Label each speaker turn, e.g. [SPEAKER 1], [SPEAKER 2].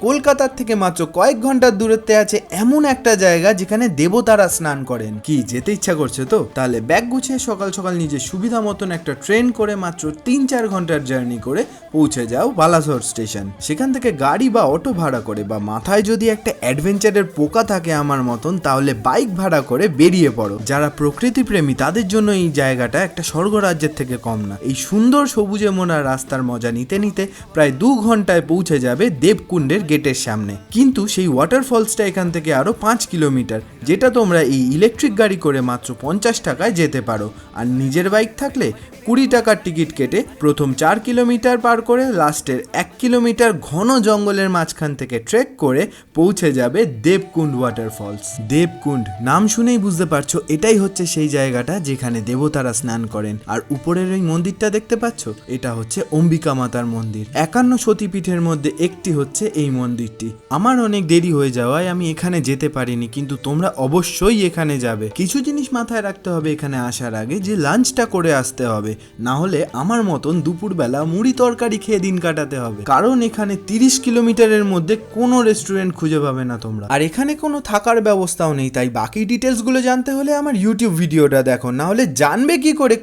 [SPEAKER 1] কলকাতার থেকে মাত্র কয়েক ঘন্টার দূরত্বে আছে এমন একটা জায়গা যেখানে দেবতারা স্নান করেন। কি যেতে ইচ্ছা করছে তো? তাহলে ব্যাগ গুছিয়ে সকাল সকাল নিজের সুবিধা মতন একটা ট্রেন করে মাত্র 3-4 ঘন্টার জার্নি করে পৌঁছে যাও বালাসোর স্টেশন। সেখান থেকে গাড়ি বা অটো ভাড়া করে বা মাথায় যদি একটা অ্যাডভেঞ্চারের পোকা থাকে আমার মতন, তাহলে বাইক ভাড়া করে বেরিয়ে পড়ো। যারা প্রকৃতি প্রেমী তাদের জন্য এই জায়গাটা একটা স্বর্গরাজ্যের থেকে কম না। এই সুন্দর সবুজে মোড়া রাস্তার মজা নিতে নিতে প্রায় 2 ঘন্টায় পৌঁছে যাবে দেবকুণ্ডের গেটের সামনে। কিন্তু সেই ওয়াটারফলসটা এখান থেকে আরো 5 কিলোমিটার, যেটা তোমরা এই ইলেকট্রিক গাড়ি করে মাত্র 50 টাকায় যেতে পারো। আর নিজের বাইক থাকলে 20 টাকার টিকিট কেটে প্রথম 4 কিলোমিটার পার করে লাস্টের 1 কিলোমিটার ঘন জঙ্গলের মাঝখান থেকে ট্রেক করে পৌঁছে যাবে দেবকুণ্ড ওয়াটারফলস। দেবকুণ্ড নাম শুনেই বুঝতে পারছো এটাই হচ্ছে সেই জায়গাটা যেখানে দেবতারা স্নান করেন। আর উপরের ওই মন্দিরটা দেখতে পাচ্ছ, এটা হচ্ছে অম্বিকা মাতার মন্দির। 51 সতীপীঠের মধ্যে একটি হচ্ছে এই মন্দিরটি। আমার অনেক দেরি হয়ে যাওয়ায় আমি এখানে যেতে পারিনি, কিন্তু তোমরা অবশ্যই এখানে যাবে। কিছু জিনিস মাথায় রাখতে হবে এখানে আসার আগে, যে লাঞ্চটা করে আসতে হবে, না হলে আমার মতন দুপুরবেলা মুড়ি তরকারি খেয়ে দিন কাটাতে হবে। কারণ এখানে 30 কিলোমিটারের মধ্যে কোনো রেস্টুরেন্ট খুঁজে পাবে না তোমরা। আর এখানে কোনো থাকার ব্যবস্থাও নেই, তাই বাকি ডিটেলস গুলো জানতে হলে আমার ইউটিউব ভিডিওটা দেখো, না হলে জানবে কি করে